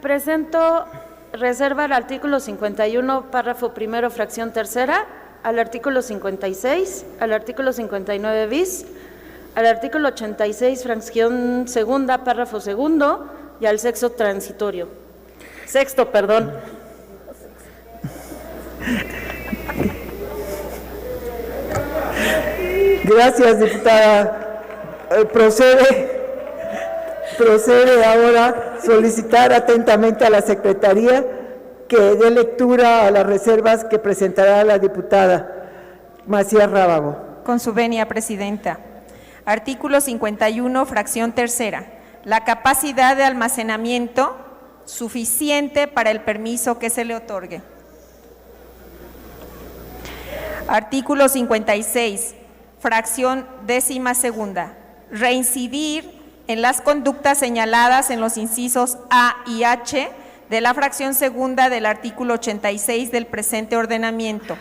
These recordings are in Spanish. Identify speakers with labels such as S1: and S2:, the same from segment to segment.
S1: Presento reserva al artículo 51, párrafo primero, fracción tercera, al artículo 56, al artículo 59 bis, al artículo 86, fracción segunda, párrafo segundo, y al sexto, perdón.
S2: Gracias, diputada. Procede ahora solicitar atentamente a la Secretaría que dé lectura a las reservas que presentará la diputada Macías Rábago.
S3: Con su venia, presidenta. Artículo 51, fracción tercera. La capacidad de almacenamiento suficiente para el permiso que se le otorgue. Artículo 56, fracción décima segunda. Reincidir en las conductas señaladas en los incisos A y H de la fracción segunda del artículo 86 del presente ordenamiento,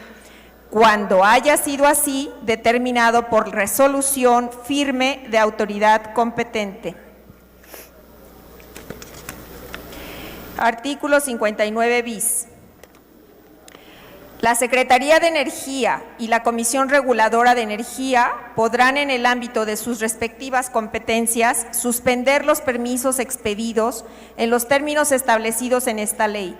S3: cuando haya sido así determinado por resolución firme de autoridad competente. Artículo 59 bis. La Secretaría de Energía y la Comisión Reguladora de Energía podrán, en el ámbito de sus respectivas competencias, suspender los permisos expedidos en los términos establecidos en esta ley,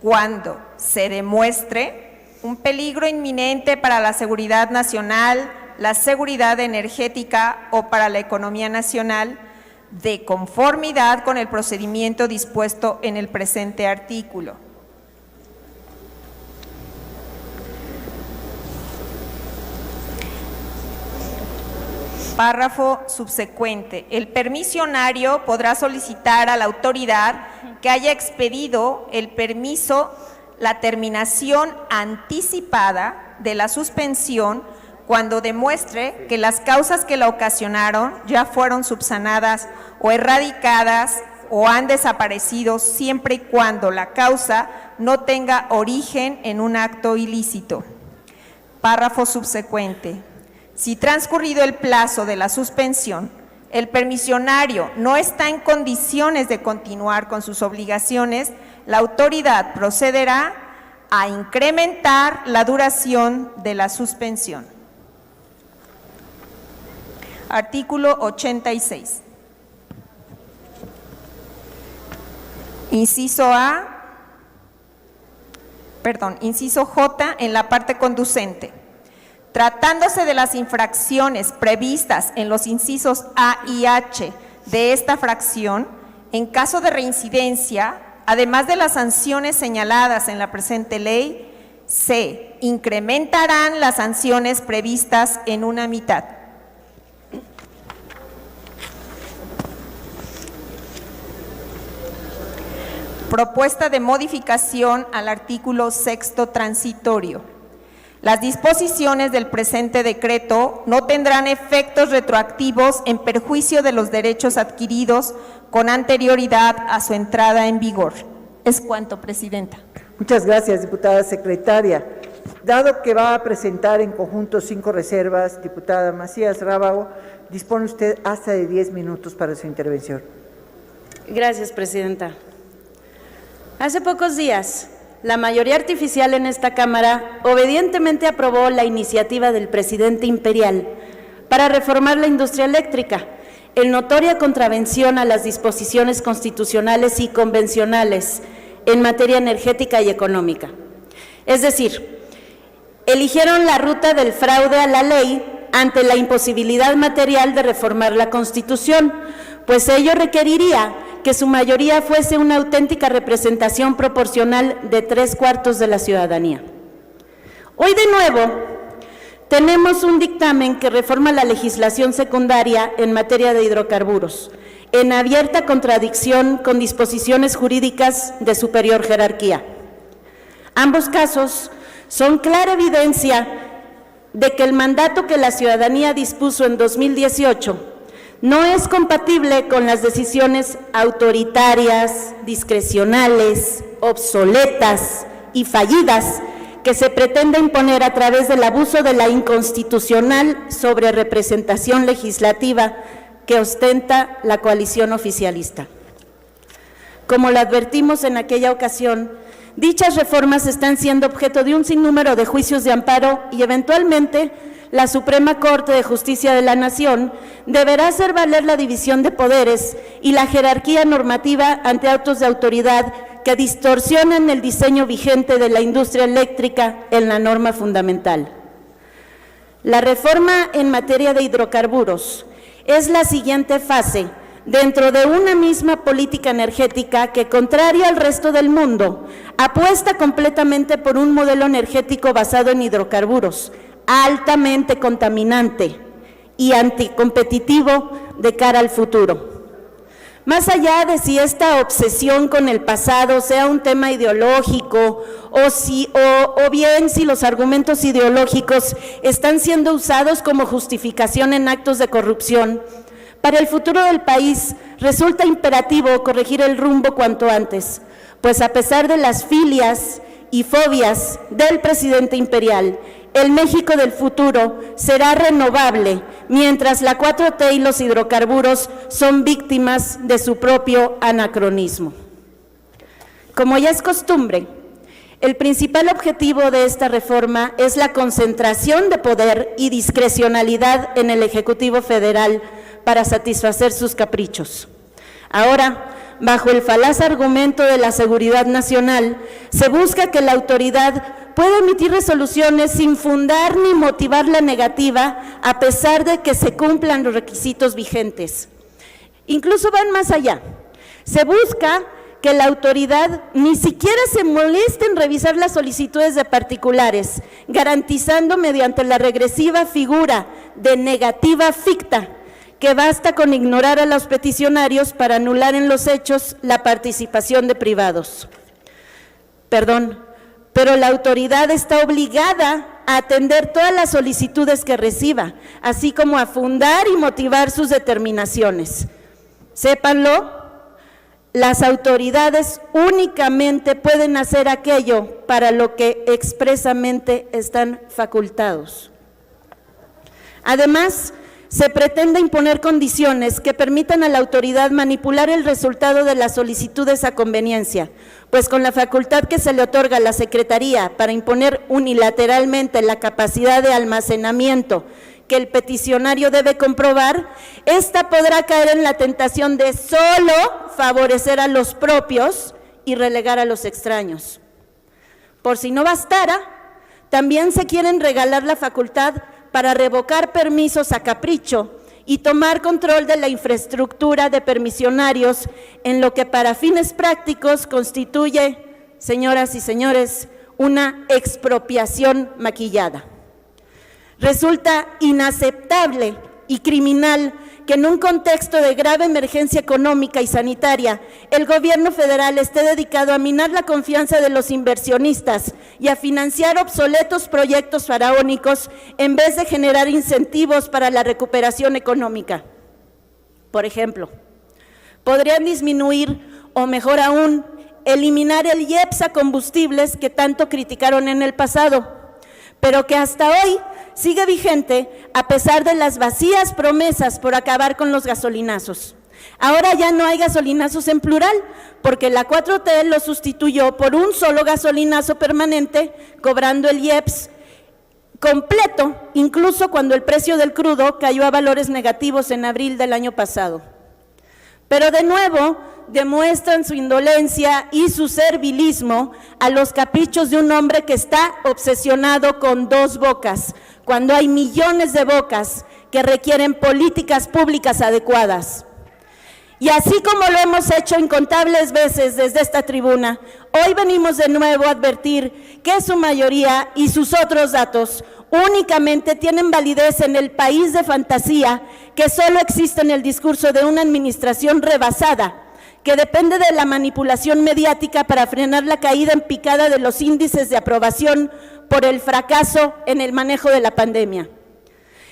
S3: cuando se demuestre un peligro inminente para la seguridad nacional, la seguridad energética o para la economía nacional, de conformidad con el procedimiento dispuesto en el presente artículo. Párrafo subsecuente. El permisionario podrá solicitar a la autoridad que haya expedido el permiso la terminación anticipada de la suspensión cuando demuestre que las causas que la ocasionaron ya fueron subsanadas o erradicadas o han desaparecido, siempre y cuando la causa no tenga origen en un acto ilícito. Párrafo subsecuente. Si transcurrido el plazo de la suspensión, el permisionario no está en condiciones de continuar con sus obligaciones, la autoridad procederá a incrementar la duración de la suspensión. Artículo 86. Inciso J en la parte conducente. Tratándose de las infracciones previstas en los incisos A y H de esta fracción, en caso de reincidencia, además de las sanciones señaladas en la presente ley, se incrementarán las sanciones previstas en una mitad. Propuesta de modificación al artículo 6º transitorio. Las disposiciones del presente decreto no tendrán efectos retroactivos en perjuicio de los derechos adquiridos con anterioridad a su entrada en vigor. Es cuanto, presidenta.
S2: Muchas gracias, diputada secretaria. Dado que va a presentar en conjunto 5 reservas, diputada Macías Rábago, dispone usted hasta de 10 minutos para su intervención.
S1: Gracias, presidenta. Hace pocos días, la mayoría artificial en esta Cámara obedientemente aprobó la iniciativa del presidente imperial para reformar la industria eléctrica, en notoria contravención a las disposiciones constitucionales y convencionales en materia energética y económica. Es decir, eligieron la ruta del fraude a la ley ante la imposibilidad material de reformar la Constitución, pues ello requeriría que su mayoría fuese una auténtica representación proporcional de 3/4 de la ciudadanía. Hoy de nuevo tenemos un dictamen que reforma la legislación secundaria en materia de hidrocarburos, en abierta contradicción con disposiciones jurídicas de superior jerarquía. Ambos casos son clara evidencia de que el mandato que la ciudadanía dispuso en 2018 no es compatible con las decisiones autoritarias, discrecionales, obsoletas y fallidas que se pretende imponer a través del abuso de la inconstitucional sobrerepresentación legislativa que ostenta la coalición oficialista. Como lo advertimos en aquella ocasión, dichas reformas están siendo objeto de un sinnúmero de juicios de amparo y eventualmente la Suprema Corte de Justicia de la Nación deberá hacer valer la división de poderes y la jerarquía normativa ante autos de autoridad que distorsionan el diseño vigente de la industria eléctrica en la norma fundamental. La reforma en materia de hidrocarburos es la siguiente fase dentro de una misma política energética que, contrario al resto del mundo, apuesta completamente por un modelo energético basado en hidrocarburos, altamente contaminante y anticompetitivo de cara al futuro. Más allá de si esta obsesión con el pasado sea un tema ideológico o bien si los argumentos ideológicos están siendo usados como justificación en actos de corrupción, para el futuro del país resulta imperativo corregir el rumbo cuanto antes, pues a pesar de las filias y fobias del presidente imperial, el México del futuro será renovable, mientras la 4T y los hidrocarburos son víctimas de su propio anacronismo. Como ya es costumbre, el principal objetivo de esta reforma es la concentración de poder y discrecionalidad en el Ejecutivo Federal para satisfacer sus caprichos. Ahora, bajo el falaz argumento de la seguridad nacional, se busca que la autoridad pueda emitir resoluciones sin fundar ni motivar la negativa, a pesar de que se cumplan los requisitos vigentes. Incluso van más allá. Se busca que la autoridad ni siquiera se moleste en revisar las solicitudes de particulares, garantizando mediante la regresiva figura de negativa ficta, que basta con ignorar a los peticionarios para anular en los hechos la participación de privados. Pero la autoridad está obligada a atender todas las solicitudes que reciba, así como a fundar y motivar sus determinaciones. Sépanlo, las autoridades únicamente pueden hacer aquello para lo que expresamente están facultados. Además, se pretende imponer condiciones que permitan a la autoridad manipular el resultado de las solicitudes a conveniencia, pues con la facultad que se le otorga a la Secretaría para imponer unilateralmente la capacidad de almacenamiento que el peticionario debe comprobar, ésta podrá caer en la tentación de solo favorecer a los propios y relegar a los extraños. Por si no bastara, también se quieren regalar la facultad para revocar permisos a capricho y tomar control de la infraestructura de permisionarios, en lo que para fines prácticos constituye, señoras y señores, una expropiación maquillada. Resulta inaceptable y criminal que en un contexto de grave emergencia económica y sanitaria, el gobierno federal esté dedicado a minar la confianza de los inversionistas y a financiar obsoletos proyectos faraónicos en vez de generar incentivos para la recuperación económica. Por ejemplo, podrían disminuir o mejor aún, eliminar el IEPS a combustibles que tanto criticaron en el pasado, pero que hasta hoy sigue vigente a pesar de las vacías promesas por acabar con los gasolinazos. Ahora ya no hay gasolinazos en plural, porque la 4T lo sustituyó por un solo gasolinazo permanente, cobrando el IEPS completo, incluso cuando el precio del crudo cayó a valores negativos en abril del año pasado. Pero de nuevo demuestran su indolencia y su servilismo a los caprichos de un hombre que está obsesionado con dos bocas, cuando hay millones de bocas que requieren políticas públicas adecuadas. Y así como lo hemos hecho incontables veces desde esta tribuna, hoy venimos de nuevo a advertir que su mayoría y sus otros datos únicamente tienen validez en el país de fantasía que solo existe en el discurso de una administración rebasada, que depende de la manipulación mediática para frenar la caída en picada de los índices de aprobación por el fracaso en el manejo de la pandemia.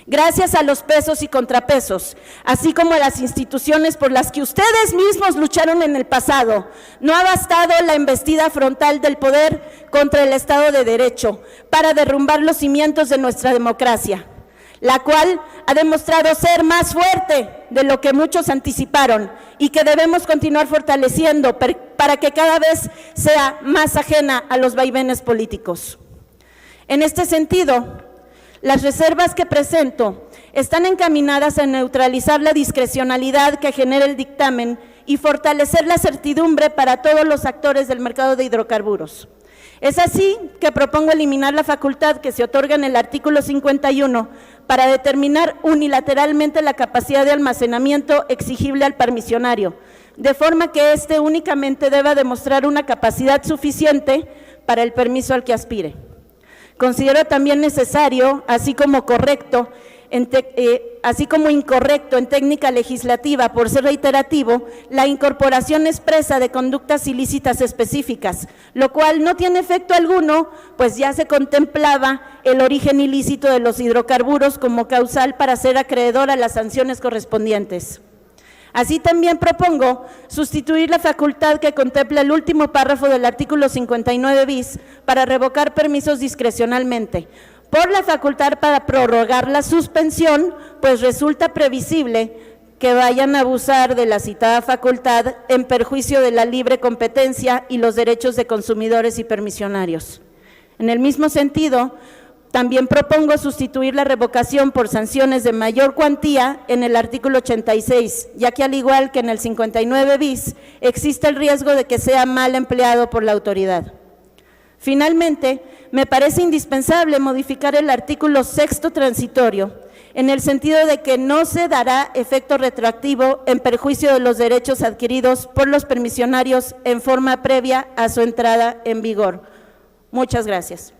S1: Gracias a los pesos y contrapesos, así como a las instituciones por las que ustedes mismos lucharon en el pasado, no ha bastado la embestida frontal del poder contra el Estado de Derecho para derrumbar los cimientos de nuestra democracia. la cual ha demostrado ser más fuerte de lo que muchos anticiparon y que debemos continuar fortaleciendo para que cada vez sea más ajena a los vaivenes políticos. En este sentido, las reservas que presento están encaminadas a neutralizar la discrecionalidad que genera el dictamen y fortalecer la certidumbre para todos los actores del mercado de hidrocarburos. Es así que propongo eliminar la facultad que se otorga en el artículo 51 para determinar unilateralmente la capacidad de almacenamiento exigible al permisionario, de forma que éste únicamente deba demostrar una capacidad suficiente para el permiso al que aspire. Considero también necesario, así como incorrecto en técnica legislativa por ser reiterativo, la incorporación expresa de conductas ilícitas específicas, lo cual no tiene efecto alguno, pues ya se contemplaba el origen ilícito de los hidrocarburos como causal para ser acreedor a las sanciones correspondientes. Así también propongo sustituir la facultad que contempla el último párrafo del artículo 59 bis para revocar permisos discrecionalmente, por la facultad para prorrogar la suspensión, pues resulta previsible que vayan a abusar de la citada facultad en perjuicio de la libre competencia y los derechos de consumidores y permisionarios. En el mismo sentido, también propongo sustituir la revocación por sanciones de mayor cuantía en el artículo 86, ya que al igual que en el 59 bis, existe el riesgo de que sea mal empleado por la autoridad. Finalmente, me parece indispensable modificar el artículo 6º transitorio, en el sentido de que no se dará efecto retroactivo en perjuicio de los derechos adquiridos por los permisionarios en forma previa a su entrada en vigor. Muchas gracias.